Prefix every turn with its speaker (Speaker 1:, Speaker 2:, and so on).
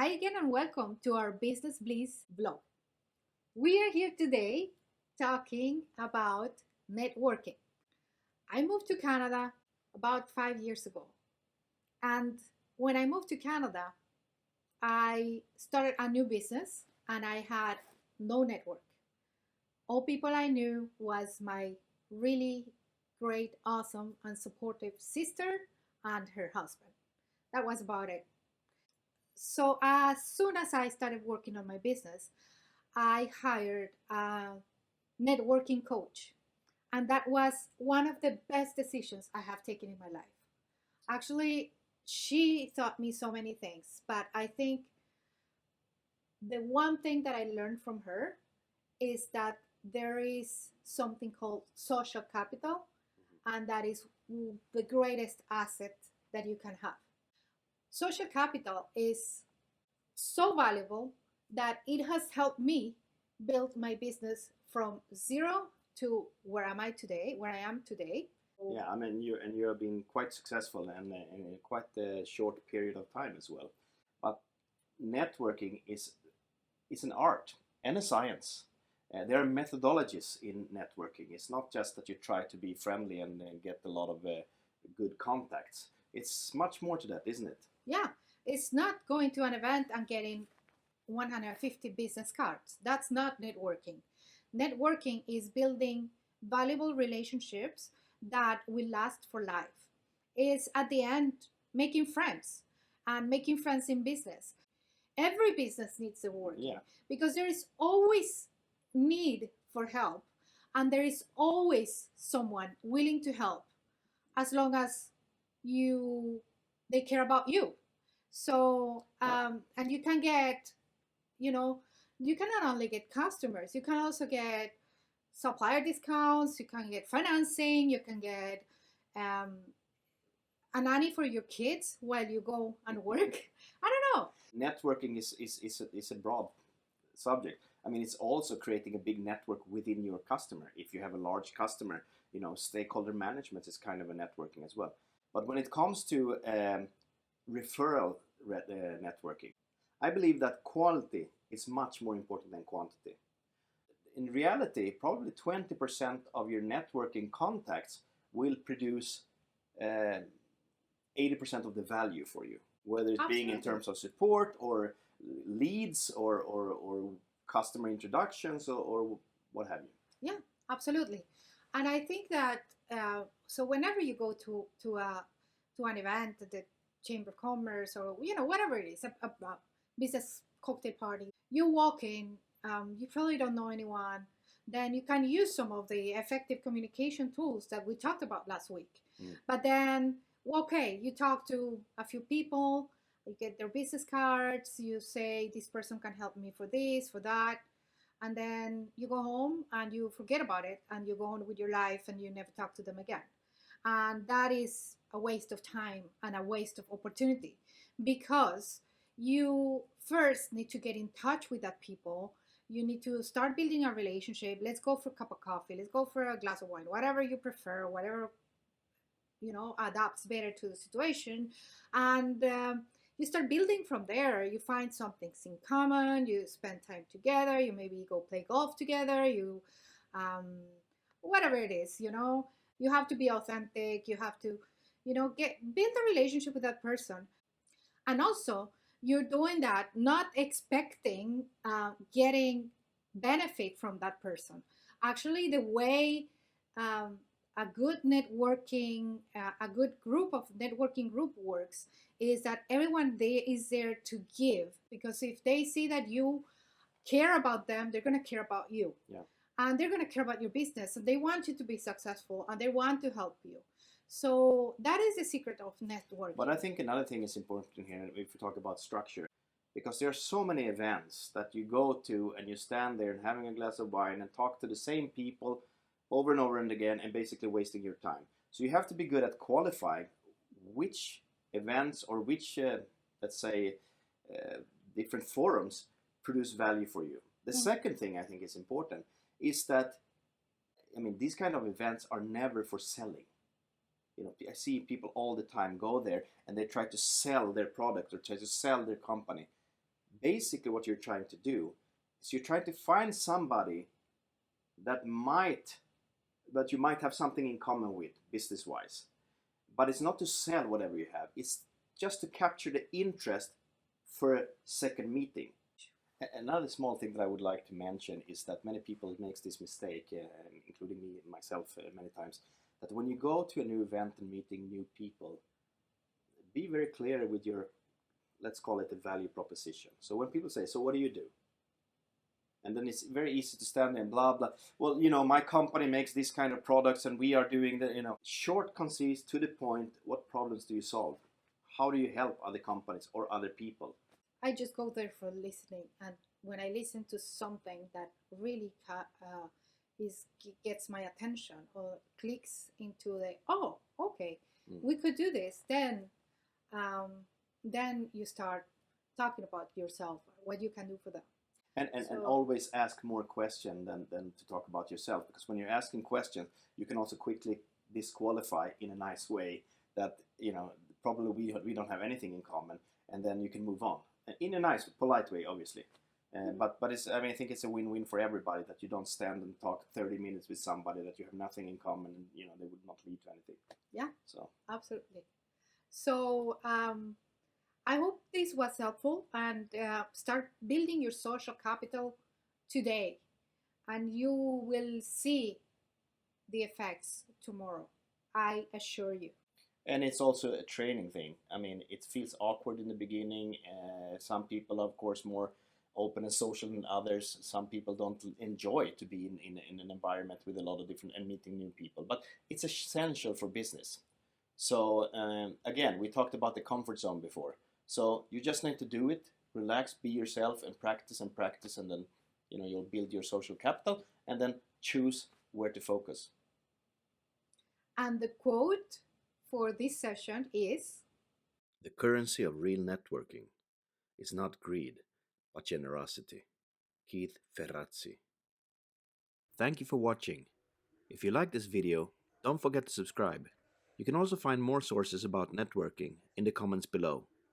Speaker 1: Hi again and welcome to our Business Bliss vlog. We are here today talking about networking. I moved to Canada about 5 years ago. And when I moved to Canada, I started a new business and I had no network. All people I knew was my really great, awesome, and supportive sister and her husband. That was about it. So as soon as I started working on my business, I hired a networking coach. And that was one of the best decisions I have taken in my life. Actually, she taught me so many things, but I think the one thing that I learned from her is that there is something called social capital, and that is the greatest asset that you can have. Social capital is so valuable that it has helped me build my business from zero to where I am today.
Speaker 2: Yeah, I mean, you have been quite successful and in quite a short period of time as well. But networking is an art and a science. There are methodologies in networking. It's not just that you try to be friendly and get a lot of good contacts. It's much more to that, isn't it?
Speaker 1: Yeah, it's not going to an event and getting 150 business cards. That's not networking. Networking is building valuable relationships that will last for life. It's at the end making friends and making friends in business. Every business needs networking because there is always need for help and there is always someone willing to help as long as you they care about you. So and you can get, you know, you can not only get customers, you can also get supplier discounts, you can get financing, you can get um, a nanny for your kids while you go and work. I don't know.
Speaker 2: Networking is a broad subject. I mean, it's also creating a big network within your customer. If you have a large customer, stakeholder management is kind of a networking as well. But when it comes to referral networking, I believe that quality is much more important than quantity. In reality, probably 20% of your networking contacts will produce 80% of the value for you, whether it's being in terms of support or leads or customer introductions or what have you.
Speaker 1: Yeah, absolutely. And I think that so whenever you go to an event at the Chamber of Commerce or whatever it is, a business cocktail party, you walk in, you probably don't know anyone. Then you can use some of the effective communication tools that we talked about last week. But then, okay, you talk to a few people, you get their business cards, you say, this person can help me for this, for that. And then you go home and you forget about it and you go on with your life and you never talk to them again. And that is a waste of time and a waste of opportunity because you first need to get in touch with that people. You need to start building a relationship. Let's go for a cup of coffee. Let's go for a glass of wine, whatever you prefer, whatever, adapts better to the situation. And you start building from there. You find some things in common. You spend time together. You maybe go play golf together. You, whatever it is, you have to be authentic. You have to, build a relationship with that person. And also, you're doing that not expecting getting benefit from that person. Actually, the way a good networking, a good group of networking group works is that everyone there is there to give, because if they see that you care about them, they're going to care about you.
Speaker 2: Yeah.
Speaker 1: And they're going to care about your business, and they want you to be successful and they want to help you. So that is the secret of networking.
Speaker 2: But I think another thing is important here if we talk about structure, because there are so many events that you go to and you stand there and having a glass of wine and talk to the same people over and over and again and basically wasting your time. So you have to be good at qualifying which events or which, let's say, different forums produce value for you. The second thing I think is important is that, these kind of events are never for selling. I see people all the time go there and they try to sell their product or try to sell their company. basically what you're trying to do is you're trying to find somebody that you might have something in common with business wise, but it's not to sell whatever you have, it's just to capture the interest for a second meeting. Another small thing that I would like to mention is that many people makes this mistake, including me myself many times, that when you go to a new event and meeting new people, be very clear with your, let's call it, a value proposition. So when people say, so what do you do? And then it's very easy to stand there and blah, blah. Well, my company makes this kind of products and we are doing the, short, concise, to the point. What problems do you solve? How do you help other companies or other people?
Speaker 1: I just go there for listening, and when I listen to something that really gets my attention or clicks into okay, we could do this, then you start talking about yourself, what you can do for them.
Speaker 2: And always ask more questions than to talk about yourself, because when you're asking questions, you can also quickly disqualify in a nice way that, probably we don't have anything in common, and then you can move on in a nice, polite way, obviously. But it's, I think it's a win-win for everybody, that you don't stand and talk 30 minutes with somebody that you have nothing in common, and they would not lead to anything.
Speaker 1: Yeah.
Speaker 2: So
Speaker 1: absolutely. So I hope this was helpful, and start building your social capital today, and you will see the effects tomorrow. I assure you.
Speaker 2: And it's also a training thing. It feels awkward in the beginning. Some people are, of course, more open and social than others. Some people don't enjoy to be in an environment with a lot of different and meeting new people. But it's essential for business. So again, we talked about the comfort zone before. So you just need to do it, relax, be yourself, and practice, and then you'll build your social capital, and then choose where to focus.
Speaker 1: And the quote for this session is,
Speaker 3: "The currency of real networking is not greed, but generosity." Keith Ferrazzi. Thank you for watching. If you like this video, don't forget to subscribe. You can also find more sources about networking in the comments below.